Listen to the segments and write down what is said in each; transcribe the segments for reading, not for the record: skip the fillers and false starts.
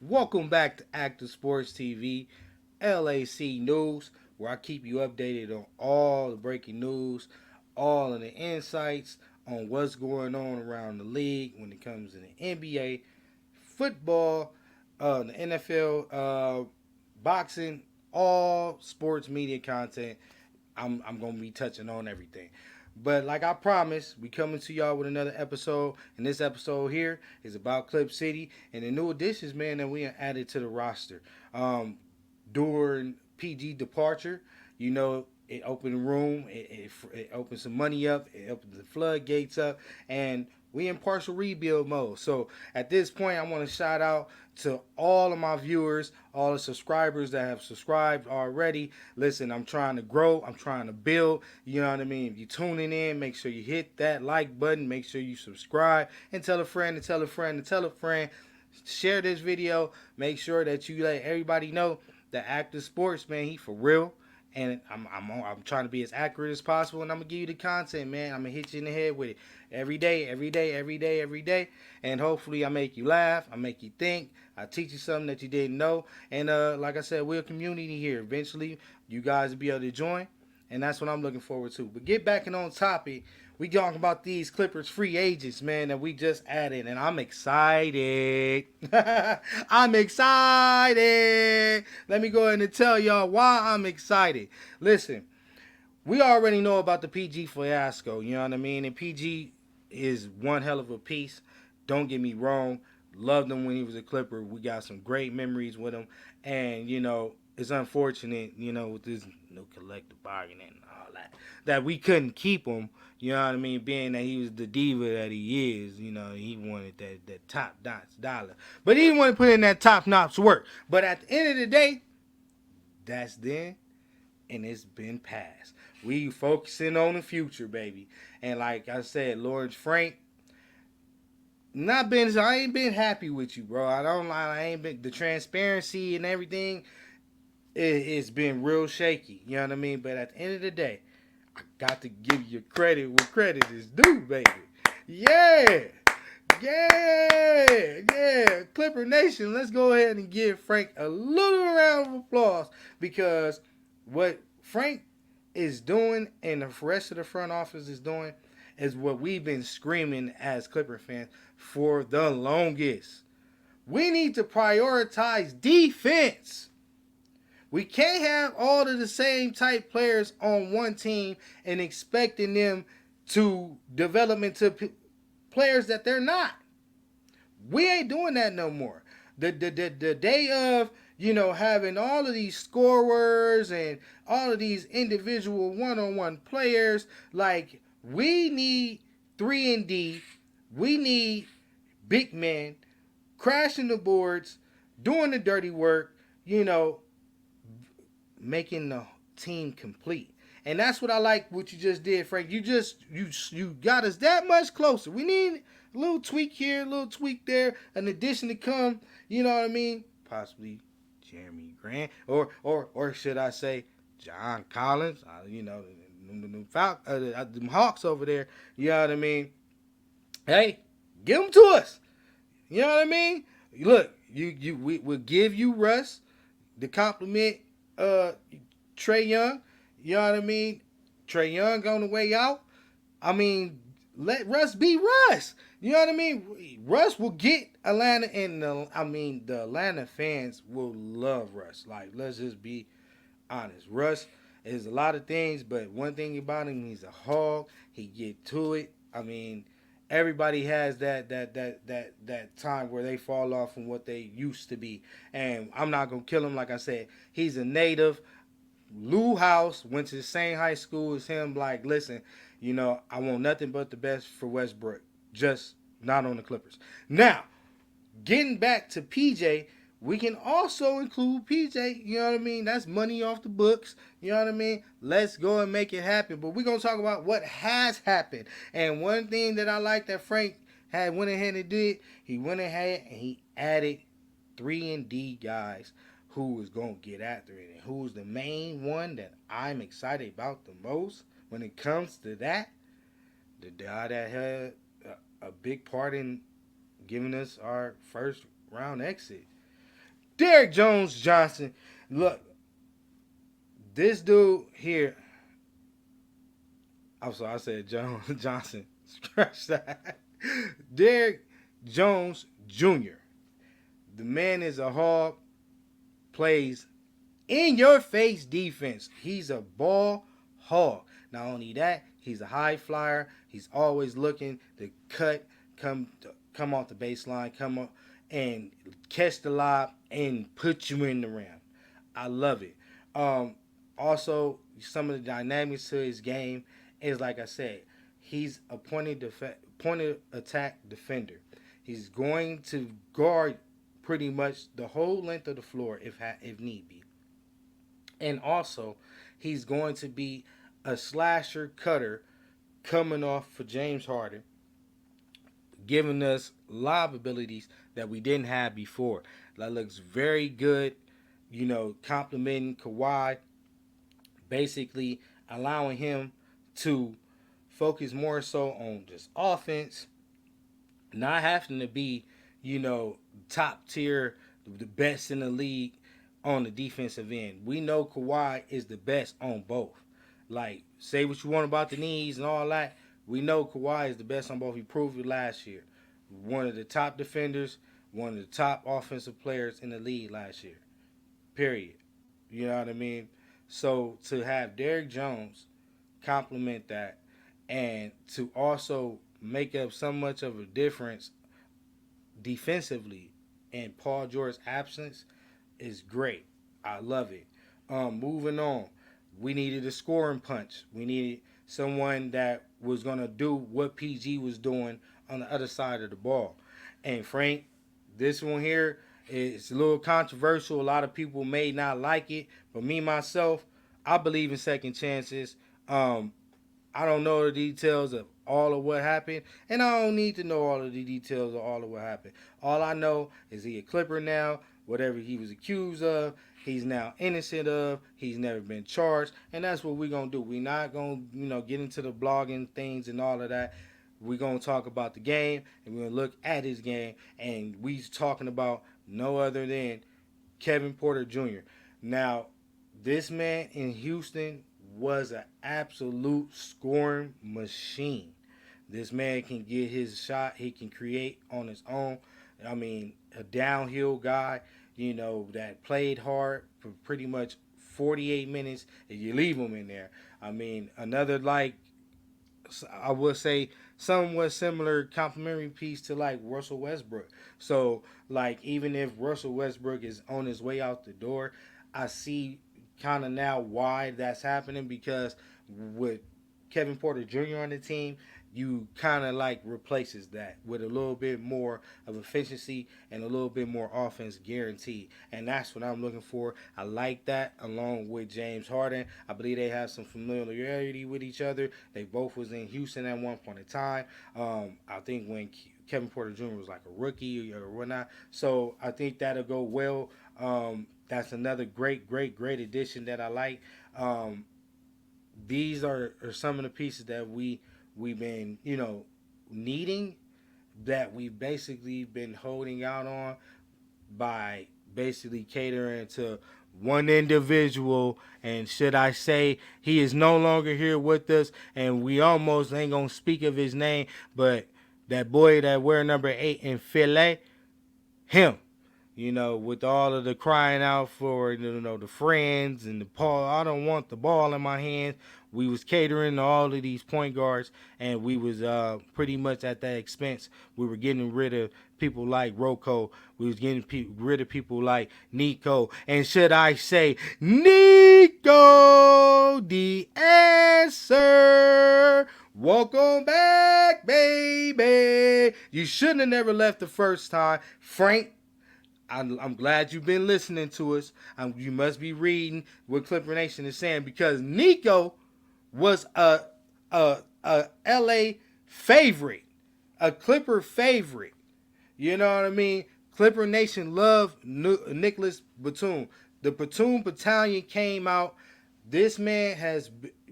Welcome back to Active Sports TV, LAC News, where I keep you updated on all the breaking news, all of the insights on what's going on around the league when it comes to the NBA, football, the NFL, boxing, all sports media content. I'm gonna be touching on everything. But like I promised, we coming to y'all with another episode. And this episode here is about Clip City and the new additions, man, that we added to the roster. During PG departure, it opened room, it opened some money up, it opened the floodgates up, and we in partial rebuild mode. So at this point, I want to shout out to all of my viewers, all the subscribers that have subscribed already. Listen, I'm trying to grow, I'm trying to build. You know what I mean? If you're tuning in, make sure you hit that like button, make sure you subscribe, and tell a friend, and tell a friend, and tell a friend. Share this video. Make sure that you let everybody know that Active Sports, man, he for real. And I'm trying to be as accurate as possible, and I'm gonna give you the content, man. I'm gonna hit you in the head with it every day, every day, every day, every day, and hopefully I make you laugh, I make you think, I teach you something that you didn't know, and like I said, we're a community here. Eventually, you guys will be able to join, and that's what I'm looking forward to. But get back and on topic. We talking about these Clippers free agents, man, that we just added, and I'm excited. I'm excited. Let me go ahead and tell y'all why I'm excited. Listen, we already know about the PG fiasco, you know what I mean? And PG is one hell of a piece. Don't get me wrong. Loved him when he was a Clipper. We got some great memories with him. And, it's unfortunate, with this no collective bargaining and all that, that we couldn't keep him, you know what I mean? Being that he was the diva that he is, he wanted that top notch dollar. But he didn't want to put in that top notch work. But at the end of the day, that's then and it's been passed. We focusing on the future, baby. And like I said, Lawrence Frank, I ain't been happy with you, bro. I don't lie. I ain't been the transparency and everything. It's been real shaky. You know what I mean? But at the end of the day, I got to give you credit where credit is due, baby. Yeah. Yeah. Clipper Nation, let's go ahead and give Frank a little round of applause because what Frank is doing and the rest of the front office is doing is what we've been screaming as Clipper fans for the longest. We need to prioritize defense. We can't have all of the same type players on one team and expecting them to develop into players that they're not. We ain't doing that no more. The day of having all of these scorers and all of these individual one-on-one players, like we need 3 and D, we need big men crashing the boards, doing the dirty work, making the team complete. And that's what I like what you just did, Frank. You got us that much closer. We need a little tweak here, a little tweak there, an addition to come, you know what I mean? Possibly Jeremy Grant or should I say John Collins, the Hawks over there, you know what I mean? Hey, give them to us. You know what I mean? Look, we'll give you Russ to compliment uh Trey Young. You know what I mean? Trey Young on the way out. I mean, let Russ be Russ. You know what I mean? Russ will get Atlanta, and the Atlanta fans will love Russ. Like, let's just be honest. Russ is a lot of things, but one thing about him, he's a hog. He get to it. I mean, everybody has that time where they fall off from what they used to be. And I'm not gonna kill him. Like I said, he's a native. Lou House went to the same high school as him. Like, listen, I want nothing but the best for Westbrook. Just not on the Clippers. Now, getting back to PJ, we can also include PJ. You know what I mean? That's money off the books. You know what I mean? Let's go and make it happen. But we're going to talk about what has happened. And one thing that I like that Frank had went ahead and did, he went ahead and he added 3 and D guys who was going to get after it. And who's the main one that I'm excited about the most when it comes to that? The guy that had a big part in giving us our first round exit. Derrick Jones Johnson. Look, this dude here. I'm sorry, I said Jones Johnson. Scratch that. Derrick Jones Jr. The man is a hog, plays in your face defense. He's a ball hog. Not only that, he's a high flyer. He's always looking to cut, come come off the baseline, come up and catch the lob and put you in the rim. I love it. Um, Also, some of the dynamics to his game is like I said, he's a pointed attack defender. He's going to guard pretty much the whole length of the floor if need be. And also, he's going to be a slasher cutter coming off for James Harden, giving us lob abilities that we didn't have before. That looks very good, complimenting Kawhi, basically allowing him to focus more so on just offense, not having to be, top tier, the best in the league on the defensive end. We know Kawhi is the best on both. Like, say what you want about the knees and all that. We know Kawhi is the best on both. He proved it last year. One of the top defenders, one of the top offensive players in the league last year. Period. You know what I mean? So to have Derrick Jones complement that and to also make up so much of a difference defensively in Paul George's absence is great. I love it. Moving on, we needed a scoring punch. We needed someone that was gonna do what PG was doing on the other side of the ball. And Frank, this one here is a little controversial. A lot of people may not like it, but me myself, I believe in second chances. I don't know the details of all of what happened, and I don't need to know all of the details of all of what happened. All I know is he a Clipper now. Whatever he was accused of, he's now innocent of. He's never been charged, and that's what we're gonna do. We're not gonna, get into the blogging things and all of that. We're gonna talk about the game, and we're gonna look at his game, and we's talking about no other than Kevin Porter Jr. Now, this man in Houston was an absolute scoring machine. This man can get his shot. He can create on his own. I mean, a downhill guy, that played hard for pretty much 48 minutes, and you leave him in there. I mean, another, like, I would say somewhat similar complimentary piece to like Russell Westbrook. So like even if Russell Westbrook is on his way out the door, I see kind of now why that's happening because with Kevin Porter Jr. on the team, you kind of like replaces that with a little bit more of efficiency and a little bit more offense guaranteed. And that's what I'm looking for. I like that along with James Harden. I believe they have some familiarity with each other. They both was in Houston at one point in time. I think when Kevin Porter Jr. was like a rookie or whatnot. So I think that'll go well. That's another great addition that I like. These are some of the pieces that we've been needing, that we've basically been holding out on by basically catering to one individual. And should I say he is no longer here with us, and we almost ain't gonna speak of his name, but that boy that wear number 8 in Philly, him. With all of the crying out for, the friends and the Paul, I don't want the ball in my hands. We was catering to all of these point guards, and we was pretty much at that expense. We were getting rid of people like Rocco. We was getting rid of people like Nico. And should I say, Nico, the answer. Welcome back, baby. You shouldn't have never left the first time. Frank, I'm glad you've been listening to us. You must be reading what Clipper Nation is saying, because Nico was a LA favorite, a Clipper favorite. You know what I mean? Clipper Nation loved Nicholas Batum. The Batum Battalion came out. This man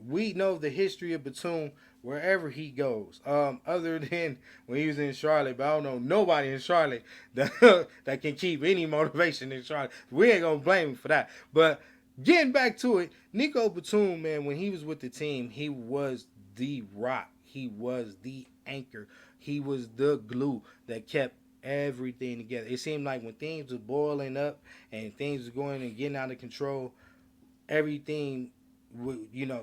we know the history of Batum, wherever he goes. Other than when he was in Charlotte, but I don't know nobody in Charlotte that that can keep any motivation in Charlotte. We ain't gonna blame him for that. But getting back to it, Nico Batum, man, when he was with the team, he was the rock. He was the anchor. He was the glue that kept everything together. It seemed like when things were boiling up and things were going and getting out of control, everything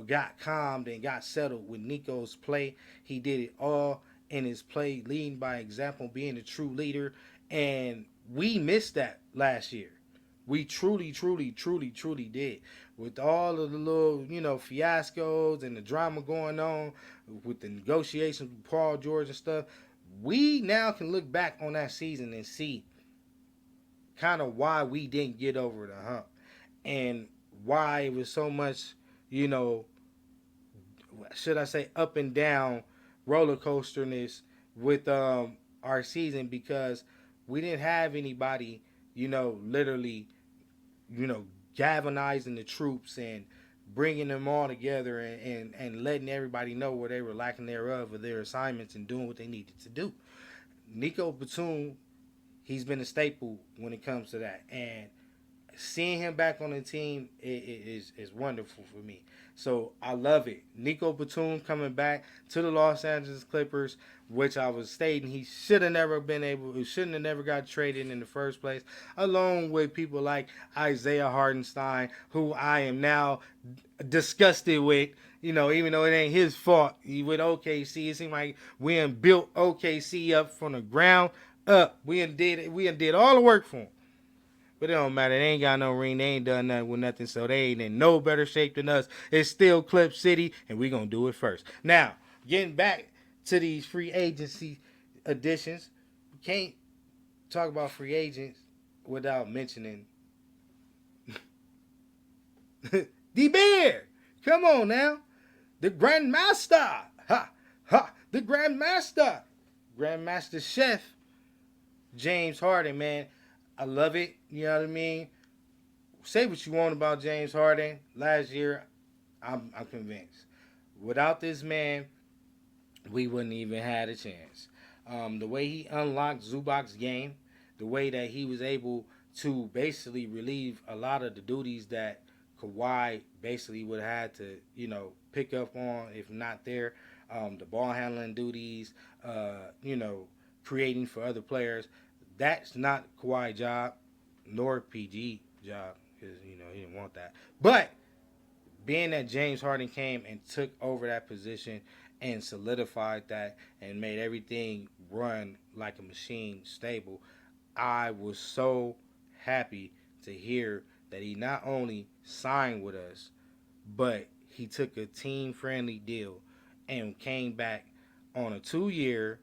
got calmed and got settled with Nico's play. He did it all in his play, leading by example, being a true leader, and we missed that last year. We truly did. With all of the little, fiascos and the drama going on with the negotiations with Paul George and stuff, we now can look back on that season and see kind of why we didn't get over the hump and why it was so much, you know, should I say, up and down roller coasterness with our season because we didn't have anybody, literally, galvanizing the troops and bringing them all together and letting everybody know where they were lacking thereof of their assignments and doing what they needed to do. Nico Batum, he's been a staple when it comes to that. And seeing him back on the team is wonderful for me. So I love it. Nico Batum coming back to the Los Angeles Clippers, which I was stating he should have never been able, he shouldn't have never got traded in the first place, along with people like Isaiah Hardenstein, who I am now disgusted with. Even though it ain't his fault, he with OKC. It seemed like we done built OKC up from the ground up. We done did all the work for him. But it don't matter. They ain't got no ring. They ain't done nothing with nothing. So they ain't in no better shape than us. It's still Clip City, and we going to do it first. Now, getting back to these free agency additions, we can't talk about free agents without mentioning the Bear. Come on now. The Grandmaster. Ha, ha. The Grandmaster. Grandmaster Chef James Harden, man. I love it. You know what I mean? Say what you want about James Harden. Last year, I'm convinced. Without this man, we wouldn't even had a chance. The way he unlocked Zubac's game, the way that he was able to basically relieve a lot of the duties that Kawhi basically would have had to, pick up on if not there. The ball handling duties, creating for other players. That's not Kawhi's job, nor PG job, because he didn't want that. But being that James Harden came and took over that position and solidified that and made everything run like a machine, stable, I was so happy to hear that he not only signed with us, but he took a team-friendly deal and came back on a 2-year,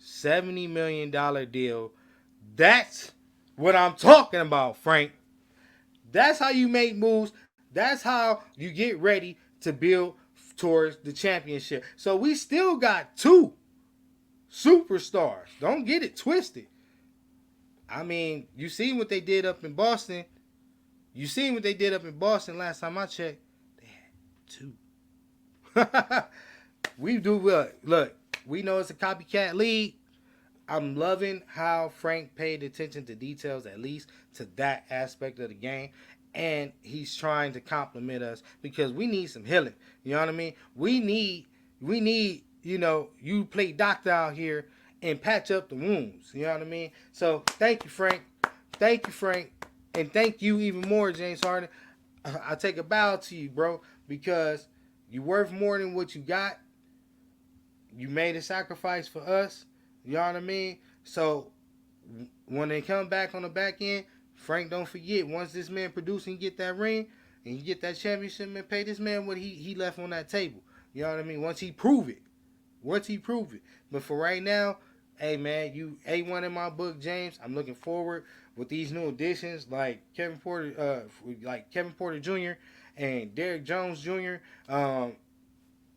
$70 million deal. That's what I'm talking about, Frank. That's how you make moves. That's how you get ready to build towards the championship. So we still got 2 superstars. Don't get it twisted. I mean, you seen what they did up in Boston. You seen what they did up in Boston last time I checked. They had 2. We do what? Look, we know it's a copycat league. I'm loving how Frank paid attention to details, at least to that aspect of the game. And he's trying to compliment us because we need some healing. You know what I mean? We need, you play doctor out here and patch up the wounds. You know what I mean? So thank you, Frank. Thank you, Frank. And thank you even more, James Harden. I take a bow to you, bro, because you're worth more than what you got. You made a sacrifice for us. You know what I mean? So when they come back on the back end, Frank, don't forget, once this man produce and get that ring and you get that championship, man, pay this man what he left on that table. You know what I mean? Once he prove it. But for right now, hey man, you A1 in my book, James. I'm looking forward with these new additions like Kevin Porter Jr. and Derrick Jones Jr. And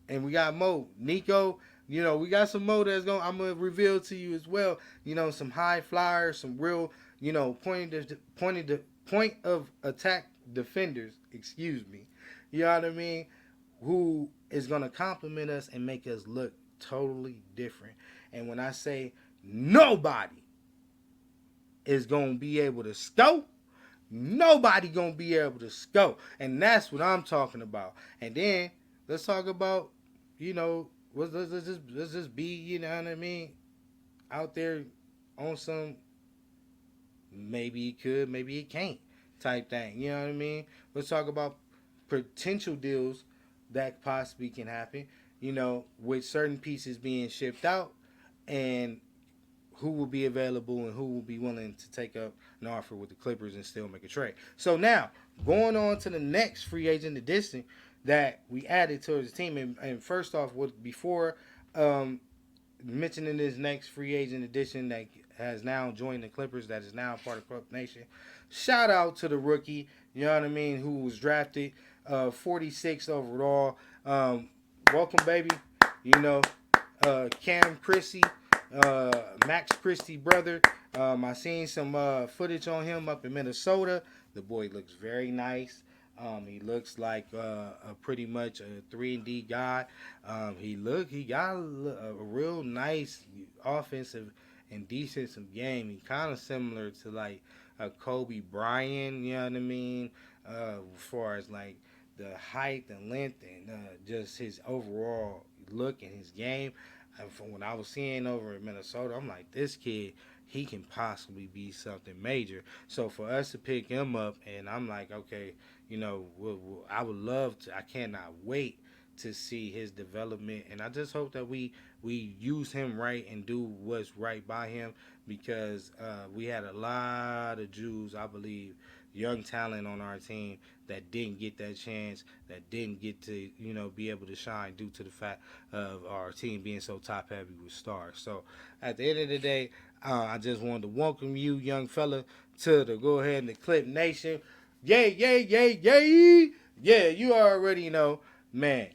we got Mo, Nico. We got some more I'm gonna reveal to you as well. Some high flyers, some real, point of attack defenders. Excuse me. You know what I mean? who is going to compliment us and make us look totally different. And when I say nobody is going to be able to scope, nobody going to be able to scope. And that's what I'm talking about. And then let's talk about, let's just be, you know what I mean, out there on some maybe he could, maybe he can't type thing. You know what I mean? Let's talk about potential deals that possibly can happen, with certain pieces being shipped out and who will be available and who will be willing to take up an offer with the Clippers and still make a trade. So now, going on to the next free agent addition that we added towards the team. And first off, before um, mentioning this next free agent addition that has now joined the Clippers, that is now part of Club Nation. Shout out to the rookie, you know what I mean, who was drafted 46 overall. Welcome, baby. You know, Cam Christie, Max Christie brother. I seen some footage on him up in Minnesota. The boy looks very nice. He looks like a pretty much a 3-and-D guy. He got a real nice offensive and defensive game. He kind of similar to like a Kobe Bryant, you know what I mean? As far as like the height and length and just his overall look and his game. And from what I was seeing over in Minnesota, I'm like, this kid, he can possibly be something major. So for us to pick him up, and I'm like, okay, I would love to. I cannot wait to see his development, and I just hope that we use him right and do what's right by him because we had a lot of Jews, I believe, young talent on our team that didn't get that chance, that didn't get to be able to shine due to the fact of our team being so top heavy with stars. So at the end of the day, I just wanted to welcome you, young fella, to the Go Ahead and the Clip Nation. Yay, yay, yay, yay! Yeah, you already know, man.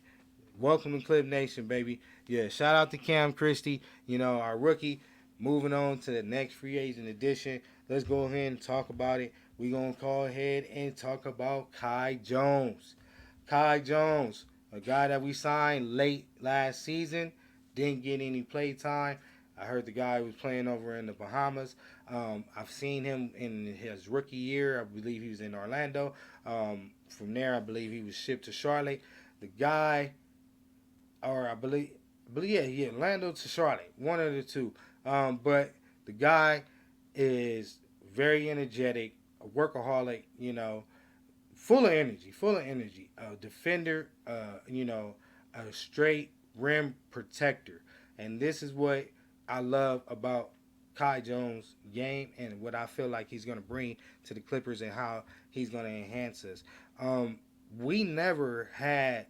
Welcome to Clip Nation, baby. Yeah, shout out to Cam Christie, our rookie. Moving on to the next free agent edition. Let's go ahead and talk about it. We're going to go ahead and talk about Kai Jones. Kai Jones, a guy that we signed late last season, didn't get any play time. I heard the guy was playing over in the Bahamas. I've seen him in his rookie year. I believe he was in Orlando. From there, I believe he was shipped to Charlotte. The guy, or yeah, Orlando to Charlotte, one of the two. But the guy is very energetic, a workaholic, full of energy, a defender, a straight rim protector. And this is what I love about Kai Jones' game and what I feel like he's going to bring to the Clippers and how he's going to enhance us. We never had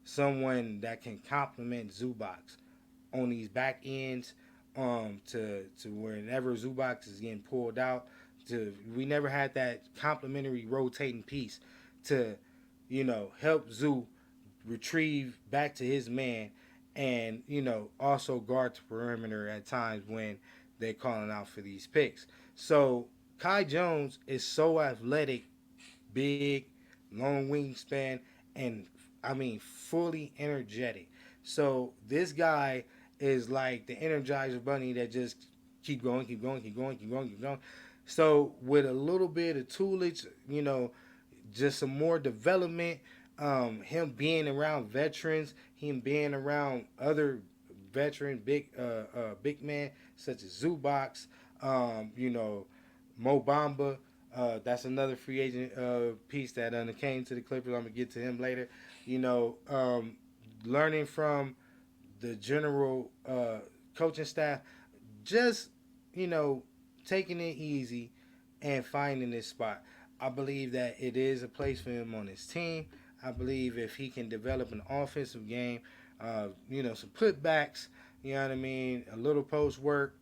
someone that can complement Zubac on these back ends to whenever Zubac is getting pulled out. We never had that complementary rotating piece to, help Zoo retrieve back to his man and, also guard the perimeter at times when they're calling out for these picks. So Kai Jones is so athletic, big, long wingspan, and fully energetic. So this guy is like the Energizer Bunny that just keep going, keep going, keep going, keep going, keep going. So with a little bit of toolage, just some more development, him being around veterans, him being around other veteran big men such as Zubac, Mo Bamba. That's another free agent piece that came to the Clippers. I'm gonna get to him later. Learning from the general coaching staff, just you know, taking it easy and finding this spot. I believe that it is a place for him on his team. I believe if he can develop an offensive game, some putbacks, you know what I mean, a little post work,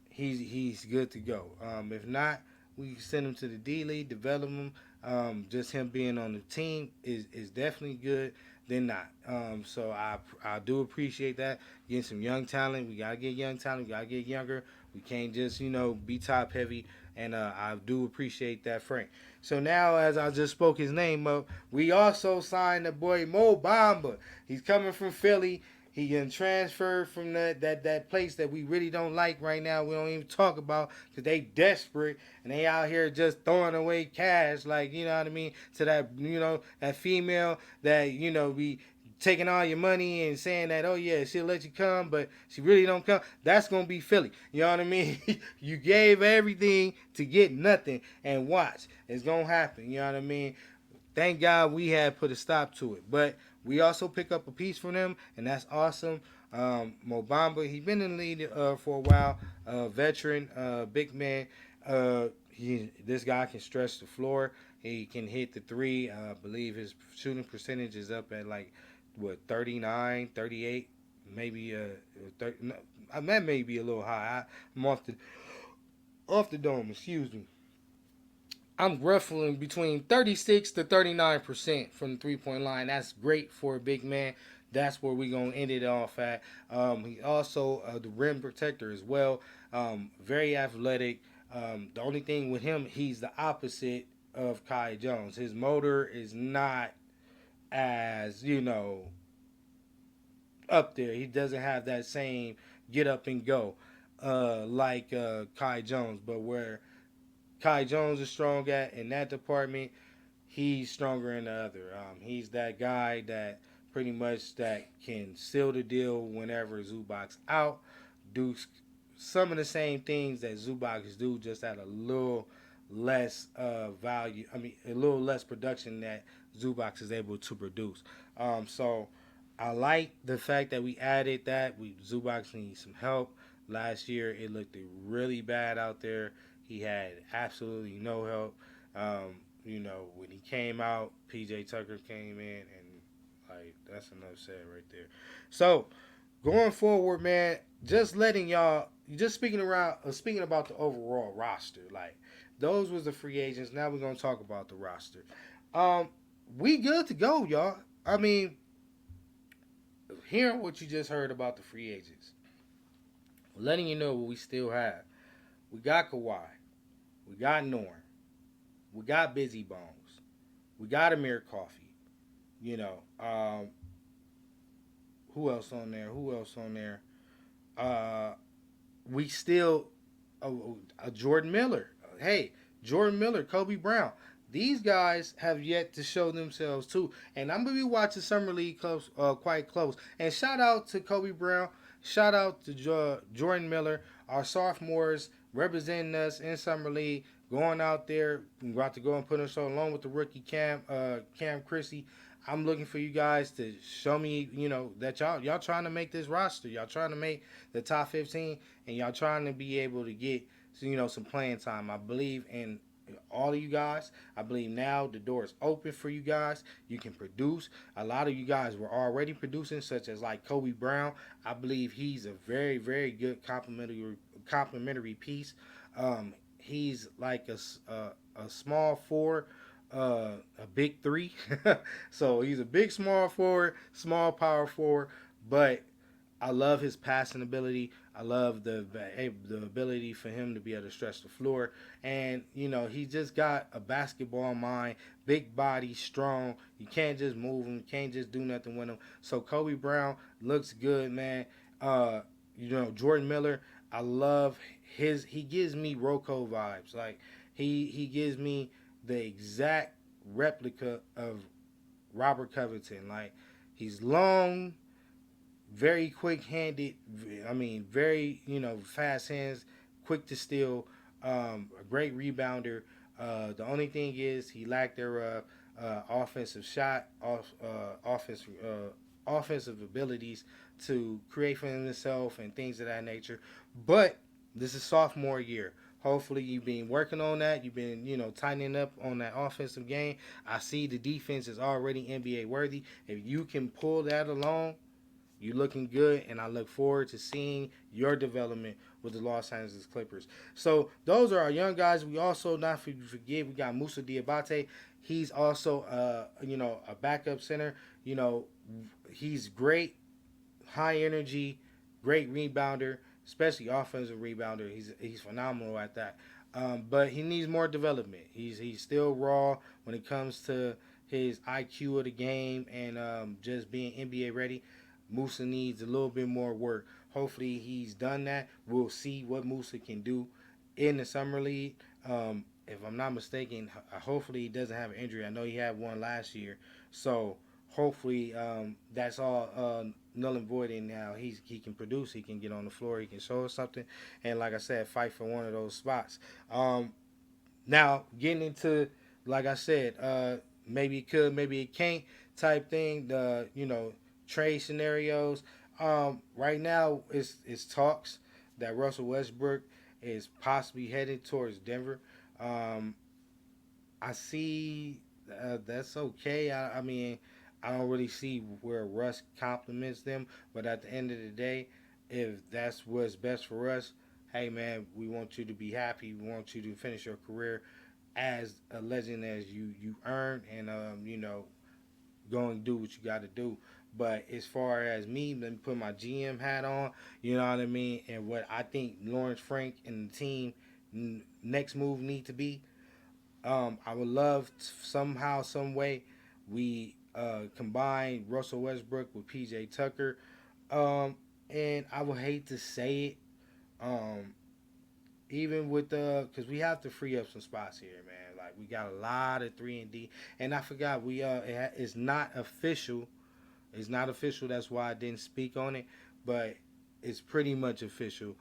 he's good to go. If not, we can send him to the D League, develop him. Just him being on the team is definitely good than not. So I do appreciate that. Getting some young talent. We gotta get young talent. We gotta get younger. We can't just be top heavy and I do appreciate that, Frank. So now, as I just spoke his name up, we also signed the boy Mo Bamba. He's coming from Philly. He getting transferred from that place that we really don't like right now. We don't even talk about because they desperate and they out here just throwing away cash, like, you know what I mean, to that, that female that, be taking all your money and saying that, oh yeah, she'll let you come, but she really don't come. That's gonna be Philly. You know what I mean? You gave everything to get nothing, and watch, it's gonna happen. You know what I mean? Thank God we had put a stop to it, but we also pick up a piece from them, and that's awesome. Mobamba, he's been in the league for a while, veteran, big man. This guy can stretch the floor. He can hit the three. I believe his shooting percentage is up at like what 39, 38, maybe 30, no, that may be a little high. I'm off the dome. Excuse me. I'm ruffling between 36 to 39% from the 3 point line. That's great for a big man. That's where we're going to end it off at. He also the rim protector as well. Very athletic. The only thing with him, he's the opposite of Kai Jones. His motor is not as, up there. He doesn't have that same get up and go like Kai Jones. But where Kai Jones is strong at in that department, he's stronger in the other. He's that guy that pretty much that can seal the deal whenever Zubac's out. Do some of the same things that Zubac do, just at a little less value. I mean, a little less production that Zubac is able to produce. So I like the fact that we added that. Zubac needs some help. Last year it looked really bad out there. He had absolutely no help. When he came out, PJ Tucker came in, and like that's enough said right there. So going forward, man, just letting y'all, just speaking about the overall roster. Like those was the free agents. Now we're gonna talk about the roster. Um, we good to go, y'all. I mean, hearing what you just heard about the free agents, letting you know what we still have. We got Kawhi. We got Norm. We got Busy Bones. We got Amir Coffee. You know, who else on there? Who else on there? Uh, we still Jordan Miller. Hey, Jordan Miller, Kobe Brown. These guys have yet to show themselves too, and I'm gonna be watching Summer League close, quite close. And shout out to Kobe Brown. Shout out to Jordan Miller, our sophomores representing us in Summer League, going out there. We're about to go and put us on along with the rookie Cam Chrissy. I'm looking for you guys to show me, that y'all trying to make this roster. Y'all trying to make the top 15, and y'all trying to be able to get, some playing time. I believe in all of you guys. I believe now the door is open for you guys. You can produce. A lot of you guys were already producing, such as like Kobe Brown. I believe he's a very, very good complimentary piece. He's like a small four, a big three. So he's a big small forward, small power forward, but I love his passing ability. I love the ability for him to be able to stretch the floor, and he just got a basketball mind, big body, strong. You can't just move him, you can't just do nothing with him. So Kobe Brown looks good, man. Jordan Miller, I love his. He gives me Rocco vibes. Like he gives me the exact replica of Robert Covington. Like he's long, very quick handed. I mean, very fast hands, quick to steal. A great rebounder. The only thing is he lacked their offensive shot, offensive abilities to create for himself and things of that nature. But this is sophomore year. Hopefully you've been working on that. You've been, tightening up on that offensive game. I see the defense is already NBA worthy. If you can pull that along, you're looking good, and I look forward to seeing your development with the Los Angeles Clippers. So those are our young guys. We also, not forget, we got Musa Diabate. He's also, a backup center. He's great, high energy, great rebounder, especially offensive rebounder. He's phenomenal at that. But he needs more development. He's still raw when it comes to his IQ of the game and just being NBA ready. Musa needs a little bit more work. Hopefully, he's done that. We'll see what Musa can do in the summer league. If I'm not mistaken, hopefully he doesn't have an injury. I know he had one last year, so hopefully that's all null and void. And now he can produce. He can get on the floor. He can show us something. And like I said, fight for one of those spots. Now getting into, like I said, maybe it could, maybe it can't type thing. The trade scenarios. Right now it's talks that Russell Westbrook is possibly headed towards Denver. Um, I see that's okay. I mean, I don't really see where Russ compliments them, but at the end of the day, if that's what's best for us, hey man, we want you to be happy. We want you to finish your career as a legend as you earned, and go and do what you got to do. But as far as me, let me put my GM hat on. You know what I mean, and what I think Lawrence Frank and the team next move need to be. I would love somehow, some way, we combine Russell Westbrook with PJ Tucker. And I would hate to say it, um, even with because we have to free up some spots here, man. Like we got a lot of 3 and D, and I forgot it's not official. It's not official. That's why I didn't speak on it, but it's pretty much official.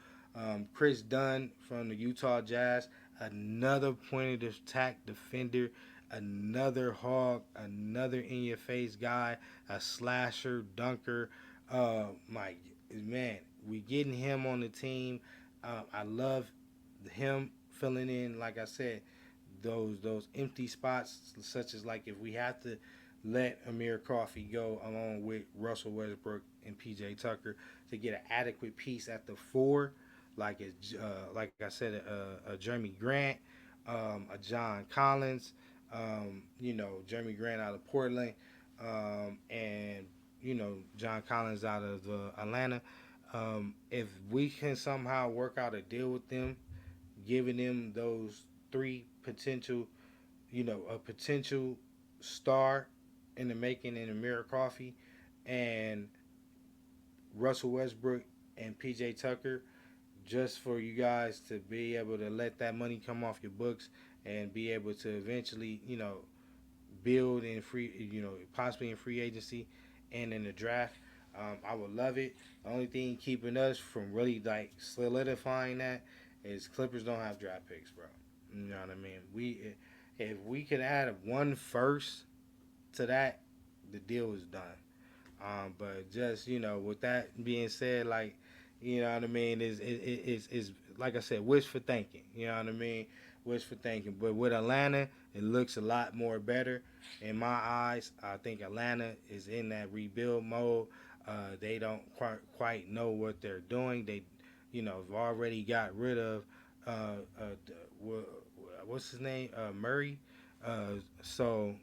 Chris Dunn from the Utah Jazz, another point of attack defender, another hog, another in your face guy, a slasher, dunker. My man, we getting him on the team. I love him filling in, like I said, those empty spots, such as like if we have to let Amir Coffey go along with Russell Westbrook and PJ Tucker to get an adequate piece at the four, like I said, a Jeremy Grant, a John Collins, Jeremy Grant out of Portland, and John Collins out of Atlanta. If we can somehow work out a deal with them, giving them those three potential, a potential star in the making in Amir Coffey and Russell Westbrook and PJ Tucker, just for you guys to be able to let that money come off your books and be able to eventually, build in free, possibly in free agency and in the draft. I would love it. The only thing keeping us from really like solidifying that is Clippers don't have draft picks, bro. You know what I mean? If we could add one first to that, the deal is done. But just with that being said, like what I mean is like I said, wish for thinking. You know what I mean, wish for thinking. But with Atlanta, it looks a lot more better in my eyes. I think Atlanta is in that rebuild mode. They don't quite know what they're doing. They, have already got rid of what's his name, Murray. So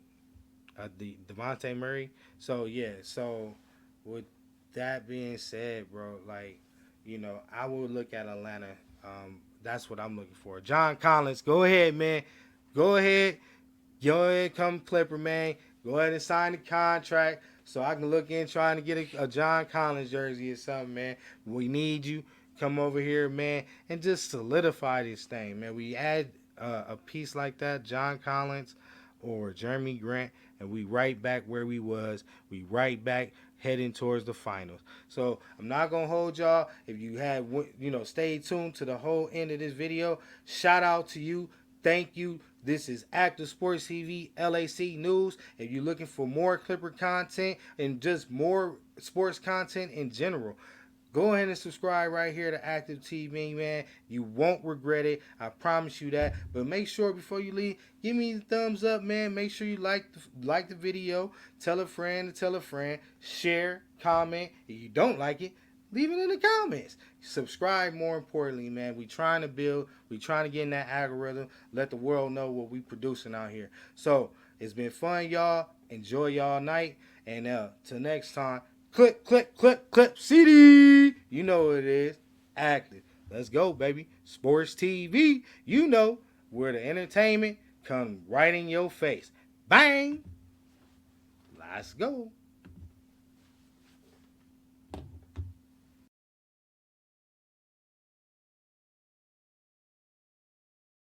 the Devontae Murray. So yeah, so with that being said, bro, like I will look at Atlanta. That's what I'm looking for. John Collins, go ahead, man. Go ahead. Go ahead, come Clipper, man. Go ahead and sign the contract so I can look in trying to get a John Collins jersey or something, man. We need you. Come over here, man, and just solidify this thing, man. We add a piece like that, John Collins or Jeremy Grant, and we right back where we was. We right back heading towards the finals. So I'm not gonna hold y'all. If you have stay tuned to the whole end of this video. Shout out to you. Thank you. This is Active Sports TV LAC News. If you're looking for more Clipper content and just more sports content in general, go ahead and subscribe right here to Active TV, man. You won't regret it. I promise you that. But make sure before you leave, give me the thumbs up, man. Make sure you like the video. Tell a friend to tell a friend. Share, comment. If you don't like it, leave it in the comments. Subscribe, more importantly, man. We trying to build. We trying to get in that algorithm. Let the world know what we producing out here. So it's been fun, y'all. Enjoy y'all night. And till next time, clip, clip, clip, clip, CD. You know what it is. Active. Let's go, baby. Sports TV, you know, where the entertainment comes right in your face. Bang! Let's go.